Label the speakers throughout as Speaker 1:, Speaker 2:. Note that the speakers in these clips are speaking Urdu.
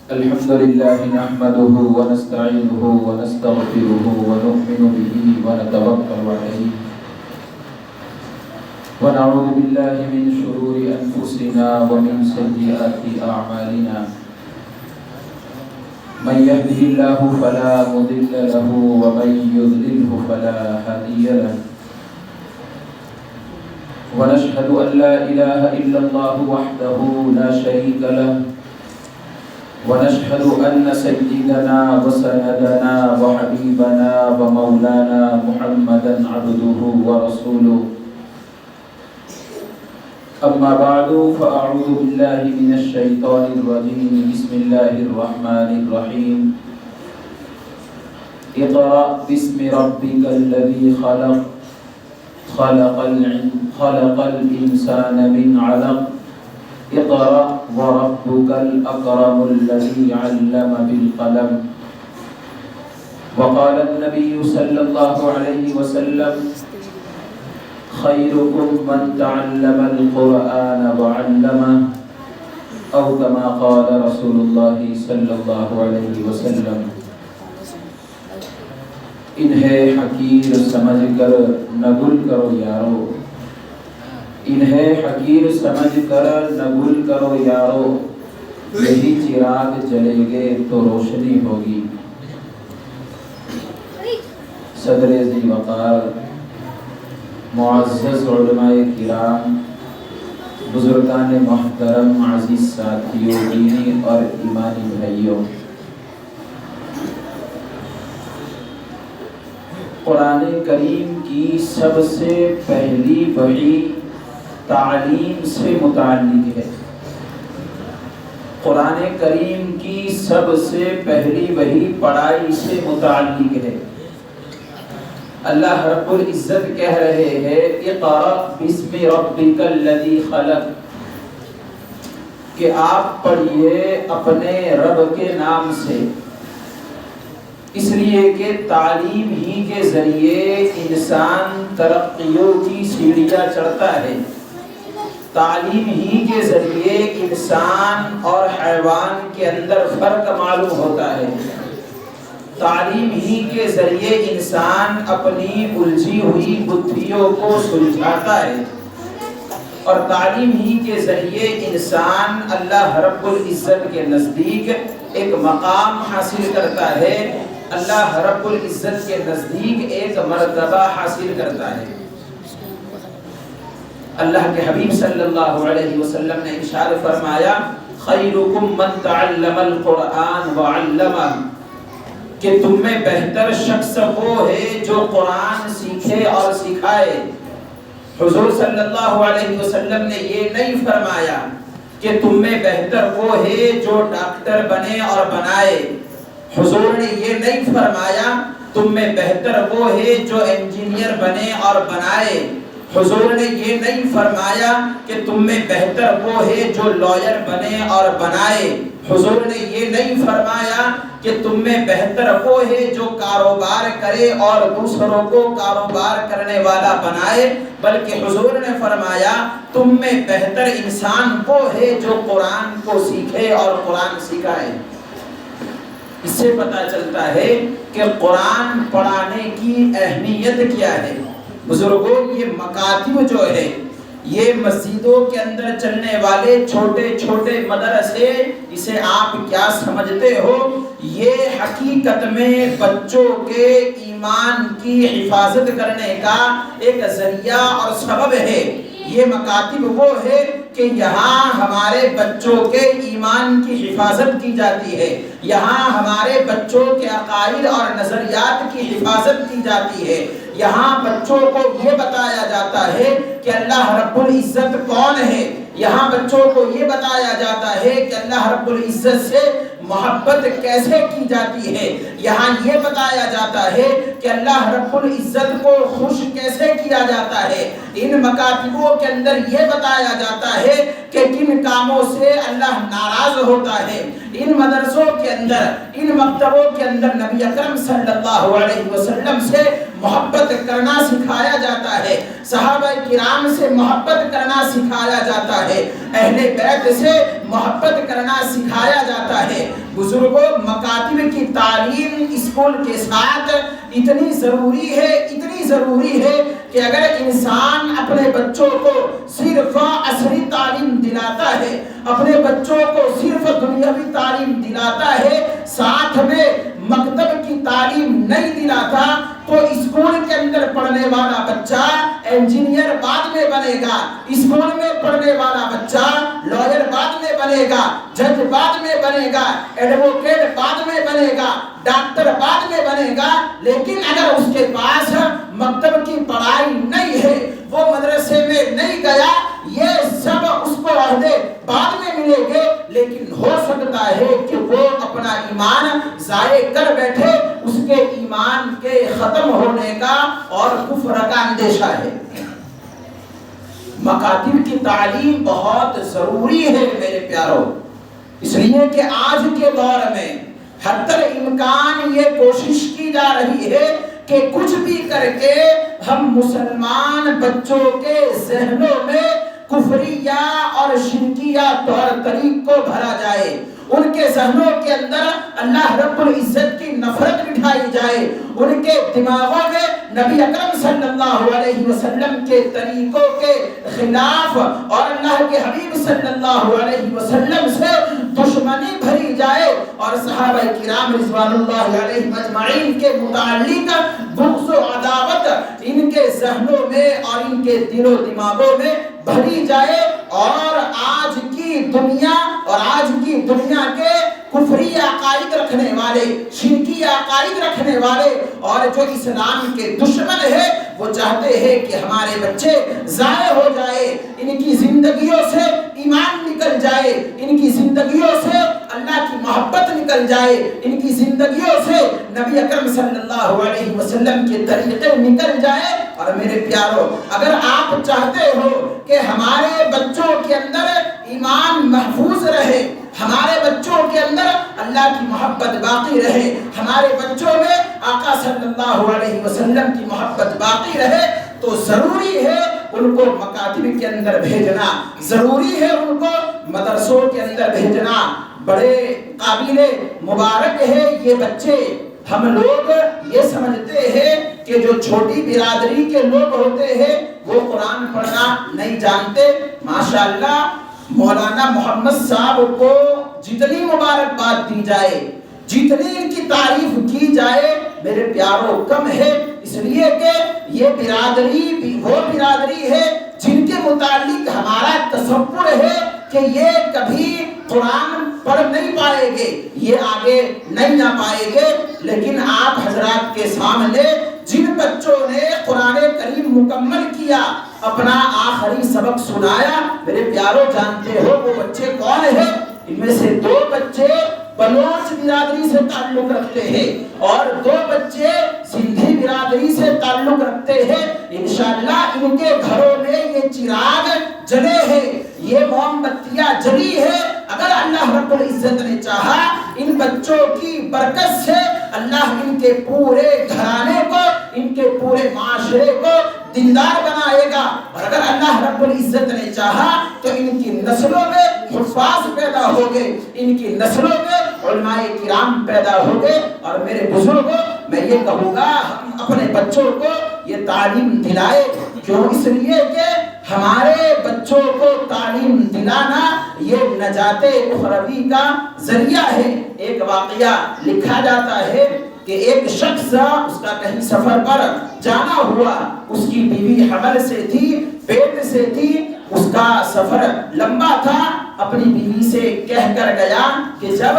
Speaker 1: الحمد لله نحمده ونستعينه ونستغفره ونؤمن به ونتوكل عليه ونعوذ بالله من شرور أنفسنا ومن سيئات أعمالنا من يهده الله فلا مضل له ومن يضلله فلا هادي له ونشهد أن لا إله إلا الله وحده لا شريك له ونشهد أن سيدنا وسندنا وحبيبنا ومولانا محمدا عبده ورسوله أما بعد فأعوذ بالله من الشيطان الرجيم بسم الله الرحمن الرحيم اقرأ باسم ربك الذي خلق خلق الإنسان من علق اقرأ وربك الأكرم الذي علم بالقلم وقال النبي صلى الله عليه وسلم خيركم من تعلم القرآن وعلمه أو كما قال رسول الله صلى الله عليه وسلم انہیں حقیر سمجھ کر نہ گل کرو یارو انہیں حقیر سمجھ کر نہ گل کرو یارو یہی چراغ جلے گے تو روشنی ہوگی صدر ذی وقار معزز علماء کرام بزرگان محترم عزیز ساتھیوں دینی اور ایمانی بھائیوں قرآن کریم کی سب سے پہلی وحی تعلیم سے متعلق ہے قرآن کریم کی سب سے پہلی وحی پڑھائی سے متعلق ہے اللہ رب العزت کہہ رہے ہیں اقرأ باسم ربک الذی خلق کہ آپ پڑھیے اپنے رب کے نام سے اس لیے کہ تعلیم ہی کے ذریعے انسان ترقیوں کی سیڑھیاں چڑھتا ہے تعلیم ہی کے ذریعے انسان اور حیوان کے اندر فرق معلوم ہوتا ہے تعلیم ہی کے ذریعے انسان اپنی الجھی ہوئی بدھیوں کو سلجھاتا ہے اور تعلیم ہی کے ذریعے انسان اللہ رب العزت کے نزدیک ایک مقام حاصل کرتا ہے اللہ رب العزت کے نزدیک ایک مرتبہ حاصل کرتا ہے اللہ کے حبیب صلی اللہ علیہ وسلم نے ارشاد فرمایا خیرکم من تعلم القرآن وعلمہ کہ تم میں بہتر شخص وہ ہے جو قرآن سیکھے اور سکھائے حضور صلی اللہ علیہ وسلم نے یہ نہیں فرمایا کہ تم میں بہتر وہ ہے جو ڈاکٹر بنے اور بنائے حضور نے یہ نہیں فرمایا تم میں بہتر وہ ہے جو انجینئر بنے اور بنائے حضور نے یہ نہیں فرمایا کہ تم میں بہتر وہ ہے جو لائر بنے اور بنائے حضور نے یہ نہیں فرمایا کہ تم میں بہتر وہ ہے جو کاروبار کرے اور دوسروں کو کاروبار کرنے والا بنائے بلکہ حضور نے فرمایا تم میں بہتر انسان وہ ہے جو قرآن کو سیکھے اور قرآن سکھائے اس سے پتہ چلتا ہے کہ قرآن پڑھانے کی اہمیت کیا ہے بزرگوں یہ مکاتب جو ہے یہ مسجدوں کے اندر چلنے والے چھوٹے چھوٹے مدرسے اسے آپ کیا سمجھتے ہو یہ حقیقت میں بچوں کے ایمان کی حفاظت کرنے کا ایک ذریعہ اور سبب ہے یہ مکاتب وہ ہے کہ یہاں ہمارے بچوں کے ایمان کی حفاظت کی جاتی ہے یہاں ہمارے بچوں کے عقائد اور نظریات کی حفاظت کی جاتی ہے یہاں بچوں کو یہ بتایا جاتا ہے کہ اللہ رب العزت کون ہے یہاں بچوں کو یہ بتایا جاتا ہے کہ اللہ رب العزت سے محبت کیسے کی جاتی ہے یہاں یہ بتایا جاتا ہے کہ اللہ رب العزت کو خوش کیسے کیا جاتا ہے ان مکاتبوں کے اندر یہ بتایا جاتا ہے کہ کن کاموں سے اللہ ناراض ہوتا ہے ان مدرسوں کے اندر ان مکتبوں کے اندر نبی اکرم صلی اللہ علیہ وسلم سے محبت کرنا سکھایا جاتا ہے، صحابہ کرام سے محبت کرنا سکھایا جاتا ہے، اہل بیت سے محبت کرنا سکھایا جاتا ہے۔ بزرگوں، مکاتب کی تعلیم اسکول کے ساتھ اتنی ضروری ہے کہ اگر انسان اپنے بچوں کو صرف عصری تعلیم دلاتا ہے، اپنے بچوں کو صرف دنیاوی تعلیم دلاتا ہے، ساتھ میں مکتب کی تعلیم نہیں دلاتا، تو اسکول کے اندر پڑھنے والا بچہ انجینئر بعد میں بنے گا، اسکول میں پڑھنے والا بچہ لائر بعد میں بنے گا، جج بعد میں بنے گا، ایڈوکیٹ بعد میں بنے گا، ڈاکٹر بعد میں بنے گا۔ لیکن اگر اس کے پاس مکتب کی پڑھائی نہیں ہے، وہ مدرسے میں نہیں گیا، یہ سب اس کو عہدے بعد میں ملیں گے، لیکن ہو سکتا ہے کہ وہ اپنا ایمان ضائع کر بیٹھے، اس کے ایمان کے ختم ہونے کا اور کفر کا اندیشہ ہے۔ مکاتب کی تعلیم بہت ضروری ہے میرے پیاروں، اس لیے کہ آج کے دور میں حتی الامکان یہ کوشش کی جا رہی ہے کہ کچھ بھی کر کے ہم مسلمان بچوں کے ذہنوں میں کفریہ اور شرکیہ طور طریق کو بھرا جائے، ان کے ذہنوں کے اندر اللہ رب العزت کی نفرت بٹھائی جائے، ان کے دماغوں میں نبی اکرم صلی اللہ علیہ وسلم کے طریقوں کے خلاف اور اللہ کے حبیب صلی اللہ علیہ وسلم سے دشمنی بھری جائے، اور صحابہ کرام رضوان اللہ علیہم اجمعین کے متعلق بغض و عداوت ان کے ذہنوں میں اور ان کے دل و دماغوں میں بھری جائے، اور آج کی دنیا کے کفری عقائد رکھنے والے، شرکی عقائد رکھنے والے اور جو اسلام کے دشمن ہے، وہ چاہتے ہیں کہ ہمارے بچے ضائع ہو جائے، ان کی زندگیوں سے ایمان نکل جائے، ان کی زندگیوں سے اللہ کی محبت نکل جائے، ان کی زندگیوں سے نبی اکرم صلی اللہ علیہ وسلم کے طریقے نکل جائے۔ اور میرے پیاروں، اگر آپ چاہتے ہو کہ ہمارے بچوں کے اندر ایمان محفوظ رہے، ہمارے بچوں کے اندر اللہ کی محبت باقی رہے، ہمارے بچوں میں آقا صلی اللہ علیہ وسلم کی محبت باقی رہے، تو ضروری ہے ان کو مکاتب کے اندر بھیجنا، ضروری ہے ان کو مدرسوں کے اندر بھیجنا۔ بڑے قابل مبارک ہے یہ بچے۔ ہم لوگ یہ سمجھتے ہیں کہ جو چھوٹی برادری کے لوگ ہوتے ہیں وہ قرآن پڑھنا نہیں جانتے۔ ماشاءاللہ مولانا محمد صاحب کو جتنی مبارکباد دی جائے، جتنی ان کی تعریف کی جائے، میرے پیاروں کم ہے، اس لیے کہ یہ برادری بھی وہ برادری ہے جن کے متعلق ہمارا تصور ہے کہ یہ کبھی قرآن پڑھ نہیں پائیں گے، یہ آگے نہیں جا پائیں گے۔ لیکن آپ حضرات کے سامنے جن بچوں نے قرآن کریم مکمل کیا، اپنا آخری سبق سنایا، میرے پیاروں جانتے ہو وہ بچے کون ہیں؟ ان میں سے 2 بچے بلوچ برادری سے تعلق رکھتے ہیں اور 2 بچے سندھی برادری سے تعلق رکھتے ہیں۔ انشاءاللہ ان کے گھروں میں یہ چراغ جلے ہیں، یہ موم بتیاں جلی ہے۔ اگر اللہ رب العزت نے چاہا ان بچوں کی برکت سے اللہ ان کے پورے گھرانے کو، ان کے پورے معاشرے کو دیندار بنائے گا، اور اگر اللہ رب العزت نے چاہا تو ان کی نسلوں میں حفاظ پیدا ہوگے، ان کی نسلوں میں علماء کرام پیدا ہوگے۔ اور میرے بزرگوں، میں یہ کہوں گا ہم اپنے بچوں کو یہ تعلیم دلائے، کیوں؟ اس لیے کہ ہمارے بچوں کو تعلیم دلانا یہ نجات اخروی کا ذریعہ ہے۔ ایک واقعہ لکھا جاتا ہے کہ ایک شخص اس کا کہیں سفر پر جانا ہوا، اس کی بیوی حمل سے تھی، پیٹ سے تھی، اس کا سفر لمبا تھا، اپنی بیوی سے کہہ کر گیا کہ جب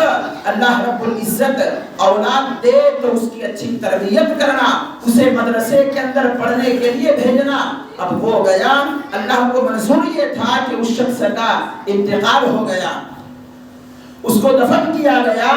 Speaker 1: اللہ رب العزت اولاد دے تو اس کی اچھی تربیت کرنا، اسے مدرسے کے اندر پڑھنے کے لیے بھیجنا۔ اب وہ گیا، اللہ کو منظور یہ تھا کہ اس شخص کا انتقال ہو گیا، اس کو دفن کیا گیا۔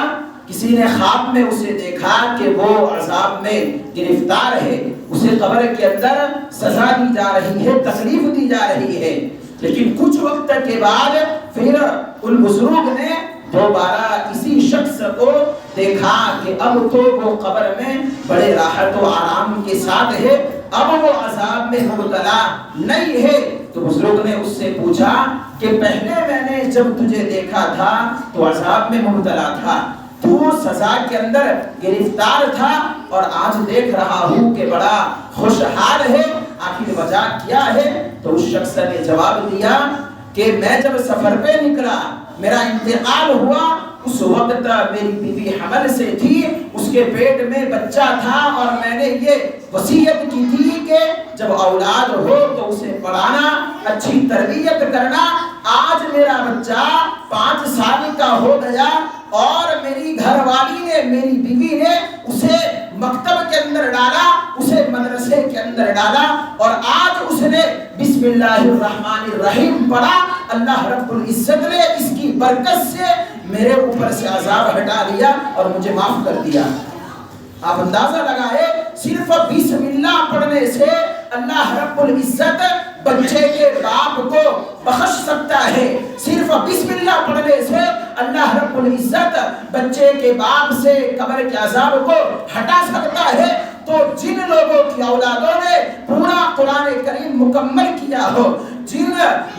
Speaker 1: کسی نے خواب میں اسے دیکھا کہ وہ عذاب میں گرفتار ہے، اسے قبر کے اندر سزا دی جا رہی ہے، تکلیف دی جا رہی ہے۔ لیکن کچھ وقت کے بعد پھر ان بزرگ نے دوبارہ اسی شخص کو دیکھا کہ اب تو وہ قبر میں بڑے راحت و آرام کے ساتھ ہے، اب وہ عذاب میں مبتلا نہیں ہے۔ تو بزرگ نے اس سے پوچھا کہ پہلے میں نے جب تجھے دیکھا تھا تو عذاب میں مبتلا تھا، تو سزا کے اندر گرفتار تھا، اور آج دیکھ رہا ہوں کہ بڑا خوشحال ہے، آخر وجہ کیا ہے؟ تو اس شخص نے جواب دیا کہ میں جب سفر پہ نکلا، میرا انتقال ہوا، اس وقت میری بیوی حمل سے تھی، اس کے پیٹ میں بچہ تھا، اور میں نے یہ وصیت کی تھی کہ جب اولاد ہو تو اسے پڑھانا، اچھی تربیت کرنا۔ آج میرا بچہ 5 سال کا ہو گیا، اور میری گھر والی نے، میری بیوی نے اسے مکتب کے اندر ڈالا، اسے مدرسے کے اندر ڈالا، اور آج اس نے بسم اللہ الرحمن الرحیم پڑھا۔ اللہ رب العزت نے اس کی برکت سے میرے اوپر سے عذاب ہٹا دیا اور مجھے معاف کر دیا۔ آپ اندازہ لگائے، صرف بسم اللہ پڑھنے سے اللہ رب العزت بچے کے باپ کو بخش سکتا ہے، صرف بسم اللہ پڑھنے سے اللہ رب العزت بچے کے باپ سے قبر کے عذاب کو ہٹا سکتا ہے۔ تو جن لوگوں کی اولادوں نے پورا قرآن کریم مکمل کیا ہو، جن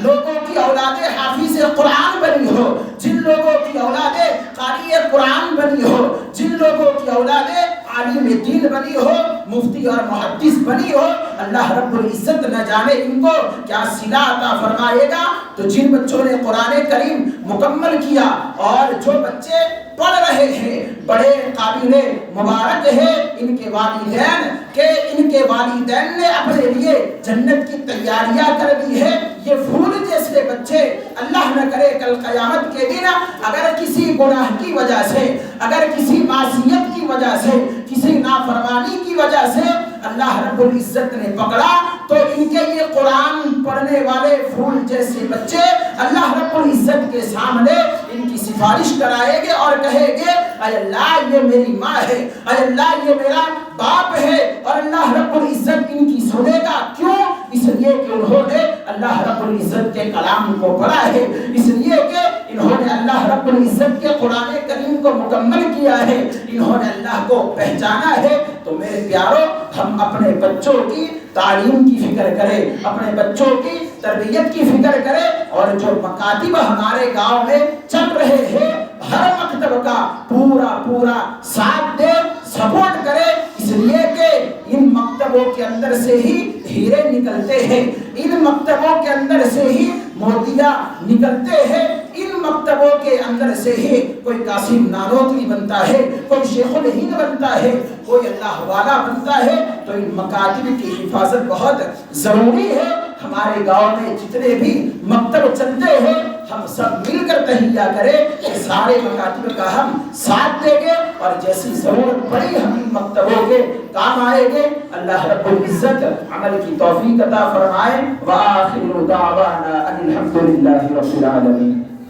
Speaker 1: لوگوں کی اولادیں حافظ قرآن بنی ہو، جن لوگوں کی اولادیں قاری قرآن بنی ہو، جن لوگوں کی اولادیں عالم دین بنی ہو، مفتی اور محدث بنی ہو، اللہ رب العزت نہ جانے ان کو کیا صلہ عطا فرمائے گا۔ تو جن بچوں نے قرآن کریم مکمل کیا، اور جو بچے پڑھ رہے ہیں، بڑے قابل مبارک ہے ان کے والدین کہ ان کے والدین نے اپنے لیے جنت کی تیاریاں کر دی ہے۔ یہ پھول جیسے بچے اللہ نہ کرے کل قیامت کے دن اگر کسی گناہ کی وجہ سے، اگر کسی معصیت کی وجہ سے، کسی نافرمانی کی وجہ سے اللہ رب العزت نے پکڑا، تو ان کے یہ قرآن پڑھنے والے پھول جیسے بچے اللہ رب العزت کے سامنے ان کی سفارش کرائیں گے اور کہیں گے اے اللہ یہ میری ماں ہے، اے اللہ یہ میرا باپ ہے، اور اللہ رب العزت ان کی سنے گا۔ کیوں؟ اس لیے کہ انہوں نے اللہ رب العزت کے کلام کو پڑھا ہے، اس لیے کہ انہوں نے اللہ رب العزت کے قرآن کریم کو مکمل کیا ہے، انہوں نے اللہ کو پہچانا ہے۔ تو میرے پیارو، ہم اپنے بچوں کی تعلیم کی فکر کریں، اپنے بچوں کی تربیت کی فکر کریں، اور جو مکاتب ہمارے گاؤں میں چل رہے ہیں ہر مکتب کا پورا ساتھ دے، سپورٹ کرے، اس لیے کہ ان مکتبوں کے اندر سے ہی ہیرے نکلتے ہیں، ان مکتبوں کے اندر سے ہی موتیاں نکلتے ہیں، ان مکتبوں کے اندر سے ہی کوئی قاسم نانوتوی بنتا ہے، کوئی شیخ الہند بنتا ہے، کوئی اللہ والا بنتا ہے۔ تو ان مکاتب کی حفاظت بہت ضروری ہے۔ ہمارے گاؤں میں جتنے بھی مکتب چلتے ہیں ہم سب مل کر تہیہ کریں کہ سارے مکاتب کا ہم ساتھ دیں گے، اور جیسی ضرورت پڑی ہم ان مکتبوں کے کام آئیں گے۔ اللہ رب العزت عمل کی توفیق عطا فرمائے۔ وآخر دعوانا ان الحمد للہ رب العالمین۔